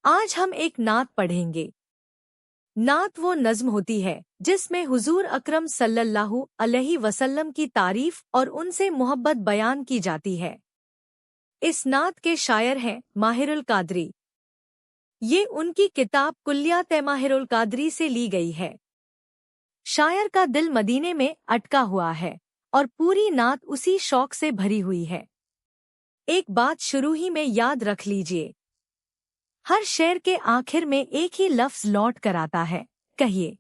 आज हम एक नात पढ़ेंगे। नात वो नज़्म होती है जिसमें हुजूर अकरम सल्लल्लाहु अलैहि वसल्लम की तारीफ और उनसे मोहब्बत बयान की जाती है। इस नात के शायर हैं माहिरुल कादरी। ये उनकी किताब कुल्लियात माहिरुल कादरी से ली गई है। शायर का दिल मदीने में अटका हुआ है और पूरी नात उसी शौक से भरी हुई है। एक बात शुरू ही में याद रख लीजिए, हर शेर के आखिर में एक ही लफ्ज लौट कर आता है, कहिए।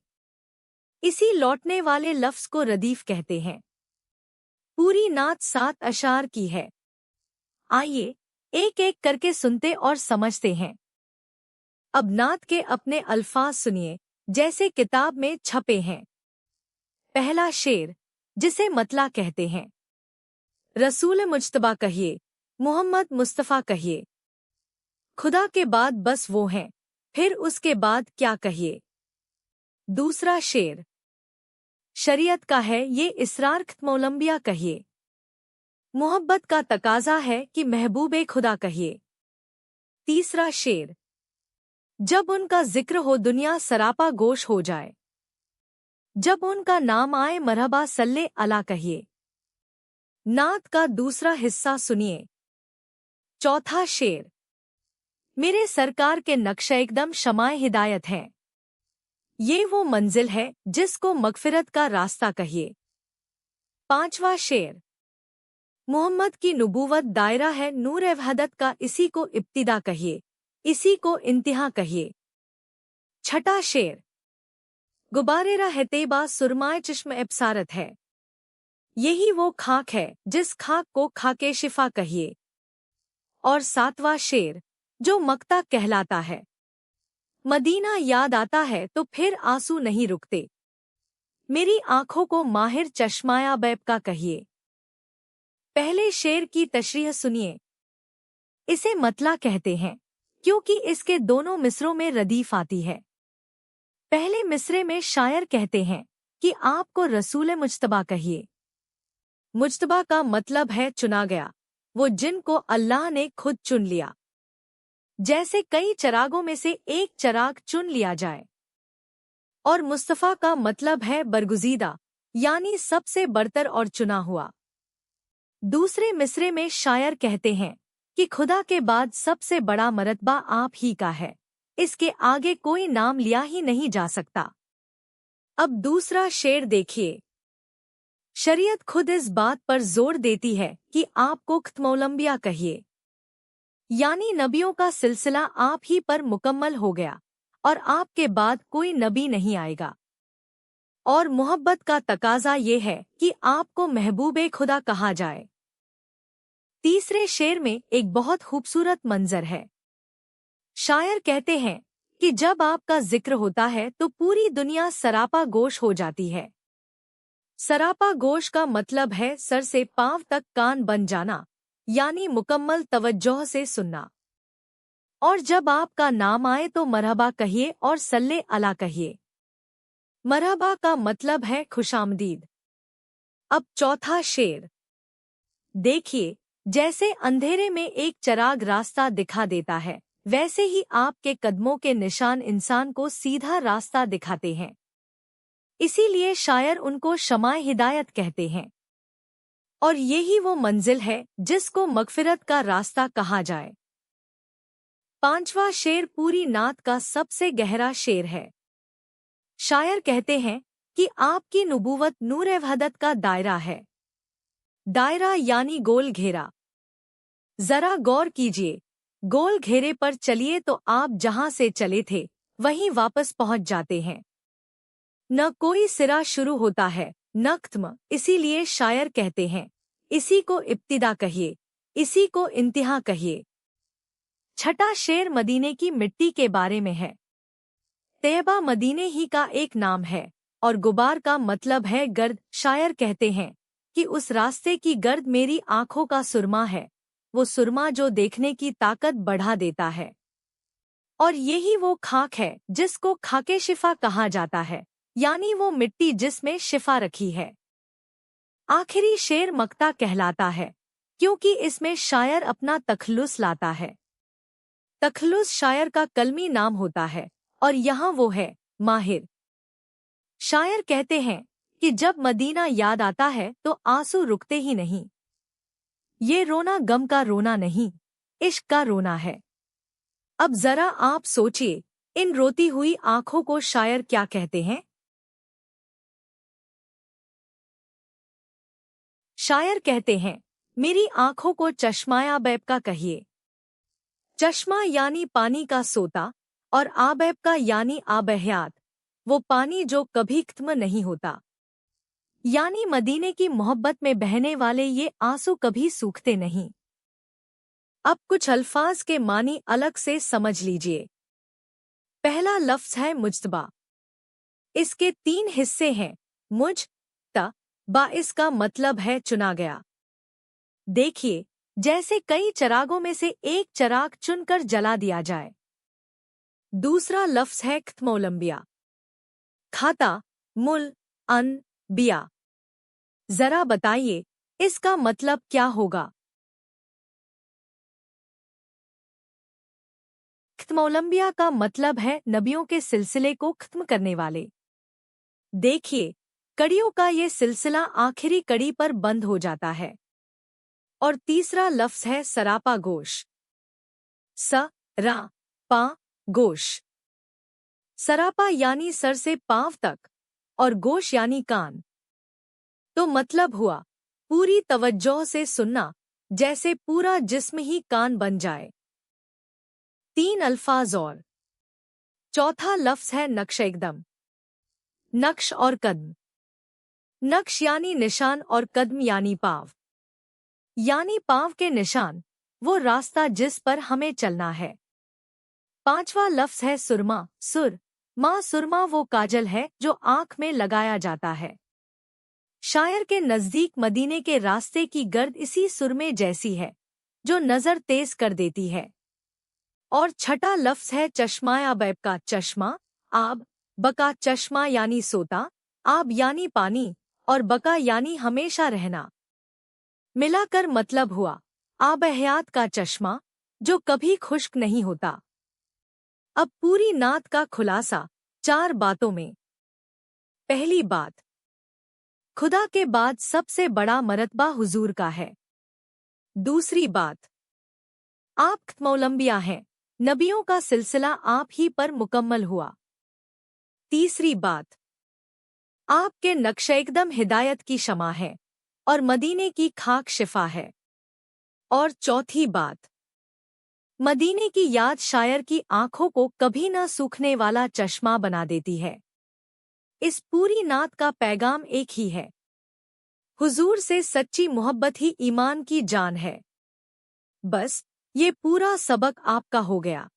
इसी लौटने वाले लफ्ज को रदीफ कहते हैं। पूरी नात 7 अशार की है। आइए एक एक करके सुनते और समझते हैं। अब नात के अपने अल्फाज सुनिए जैसे किताब में छपे हैं। पहला शेर, जिसे मतला कहते हैं। रसूल मुज्तबा कहिए, मोहम्मद मुस्तफ़ा कहिए। खुदा के बाद बस वो हैं, फिर उसके बाद क्या कहिए। दूसरा शेर, शरीयत का है ये इसरार खत्मोलंबिया कहिए। मोहब्बत का तकाजा है कि महबूबे खुदा कहिए। तीसरा शेर, जब उनका जिक्र हो दुनिया सरापा गोश हो जाए। जब उनका नाम आए मरहबा सल्ले अला कहिए। नात का दूसरा हिस्सा सुनिए। चौथा शेर, मेरे सरकार के नक्शा एकदम शमाए हिदायत है। ये वो मंजिल है जिसको मगफिरत का रास्ता कहिए। पांचवा शेर, मोहम्मद की नुबुवत दायरा है नूर वहदत का, इसी को इब्तिदा कहिए, इसी को इंतहा कहिए। छठा शेर, गुबारेरा है तेबा सुरमाए चश्म एब्सारत है। यही वो खाक है जिस खाक को खाके शिफा कहिए। और सातवां शेर, जो मक्ता कहलाता है। मदीना याद आता है तो फिर आंसू नहीं रुकते। मेरी आंखों को माहिर चश्माया बैब का कहिए। पहले शेर की तशरीह सुनिए। इसे मतला कहते हैं क्योंकि इसके दोनों मिसरों में रदीफ आती है। पहले मिसरे में शायर कहते हैं कि आपको रसूल मुज्तबा कहिए। मुज्तबा का मतलब है चुना गया, वो जिनको अल्लाह ने खुद चुन लिया। जैसे कई चरागों में से एक चराग चुन लिया जाए। और मुस्तफ़ा का मतलब है बरगुजीदा, यानी सबसे बढ़तर और चुना हुआ। दूसरे मिसरे में शायर कहते हैं कि खुदा के बाद सबसे बड़ा मरतबा आप ही का है, इसके आगे कोई नाम लिया ही नहीं जा सकता। अब दूसरा शेर देखिए। शरीयत खुद इस बात पर जोर देती है कि आपको खत्मोलंबिया कहिए, यानी नबियों का सिलसिला आप ही पर मुकम्मल हो गया और आपके बाद कोई नबी नहीं आएगा। और मोहब्बत का तकाजा ये है कि आपको महबूबे खुदा कहा जाए। तीसरे शेर में एक बहुत खूबसूरत मंजर है। शायर कहते हैं कि जब आपका जिक्र होता है तो पूरी दुनिया सरापा गोश हो जाती है। सरापा गोश का मतलब है सर से पांव तक कान बन जाना, यानी मुकम्मल तवज्जो से सुनना। और जब आपका नाम आए तो मरहबा कहिए और सल्ले अला कहिए। मरहबा का मतलब है खुशामदीद। अब चौथा शेर देखिए। जैसे अंधेरे में एक चराग रास्ता दिखा देता है, वैसे ही आपके कदमों के निशान इंसान को सीधा रास्ता दिखाते हैं। इसीलिए शायर उनको शमाए हिदायत कहते हैं। और यही वो मंजिल है जिसको मगफिरत का रास्ता कहा जाए। पांचवा शेर पूरी नात का सबसे गहरा शेर है। शायर कहते हैं कि आपकी नुबुवत नूर वहदत का दायरा है। दायरा यानी गोल घेरा। जरा गौर कीजिए, गोल घेरे पर चलिए तो आप जहां से चले थे वहीं वापस पहुंच जाते हैं। न कोई सिरा शुरू होता है न ख़त्म, इसीलिए शायर कहते हैं इसी को इब्तिदा कहिए, इसी को इंतहा कहिए। छठा शेर मदीने की मिट्टी के बारे में है। तैयबा मदीने ही का एक नाम है और गुबार का मतलब है गर्द। शायर कहते हैं कि उस रास्ते की गर्द मेरी आंखों का सुरमा है, वो सुरमा जो देखने की ताकत बढ़ा देता है। और यही वो खाक है जिसको खाके शिफा कहा जाता है, यानी वो मिट्टी जिसमें शिफा रखी है। आखिरी शेर मक्ता कहलाता है क्योंकि इसमें शायर अपना तखल्लुस लाता है। तखल्लुस शायर का कलमी नाम होता है और यहाँ वो है माहिर। शायर कहते हैं कि जब मदीना याद आता है तो आंसू रुकते ही नहीं। ये रोना गम का रोना नहीं, इश्क का रोना है। अब जरा आप सोचिए, इन रोती हुई आंखों को शायर क्या कहते हैं? शायर कहते हैं, मेरी आंखों को चश्माए आबैब का कहिए। चश्मा यानी पानी का सोता और आबैब का यानी आबहयात, वो पानी जो कभी खत्म नहीं होता। यानी मदीने की मोहब्बत में बहने वाले ये आंसू कभी सूखते नहीं। अब कुछ अल्फाज के मानी अलग से समझ लीजिए। पहला लफ्ज है मुज्तबा। इसके 3 हिस्से हैं, मुझ त बा। इसका मतलब है चुना गया। देखिए, जैसे कई चिरागों में से एक चिराग चुनकर जला दिया जाए। दूसरा लफ्ज है ख्तमोलंबिया। खाता मुल अन बिया। जरा बताइए, इसका मतलब क्या होगा? ख्तमोलंबिया का मतलब है नबियों के सिलसिले को खत्म करने वाले। देखिए, कड़ियों का ये सिलसिला आखिरी कड़ी पर बंद हो जाता है। और तीसरा लफ्ज है सरापा गोश। स रा पा गोश। सरापा यानी सर से पांव तक और गोश यानी कान। तो मतलब हुआ पूरी तवज्जो से सुनना, जैसे पूरा जिस्म ही कान बन जाए। 3 अल्फाज और। चौथा लफ्ज है नक्श एकदम। नक्श और कदम। नक्श यानी निशान और कदम यानी पाँव। यानी पाँव के निशान, वो रास्ता जिस पर हमें चलना है। पांचवा लफ्ज है सुरमा। सुरमा वो काजल है जो आंख में लगाया जाता है। शायर के नजदीक मदीने के रास्ते की गर्द इसी सुरमे जैसी है जो नजर तेज कर देती है। और छठा लफ्ज है चश्माए आबैब का। चश्मा आब, बका। चश्मा यानी सोता, आब यानी पानी और बका यानी हमेशा रहना। मिलाकर मतलब हुआ आबहयात का चश्मा जो कभी खुश्क नहीं होता। अब पूरी नात का खुलासा 4 बातों में। पहली बात, खुदा के बाद सबसे बड़ा मरतबा हुजूर का है। दूसरी बात, आप ख्तमोलंबिया हैं, नबियों का सिलसिला आप ही पर मुकम्मल हुआ। तीसरी बात, आपके नक्श-ए-कदम हिदायत की शमा है और मदीने की खाक शिफा है। और चौथी बात, मदीने की याद शायर की आंखों को कभी न सूखने वाला चश्मा बना देती है। इस पूरी नात का पैगाम एक ही है, हुजूर से सच्ची मोहब्बत ही ईमान की जान है। बस ये पूरा सबक आपका हो गया।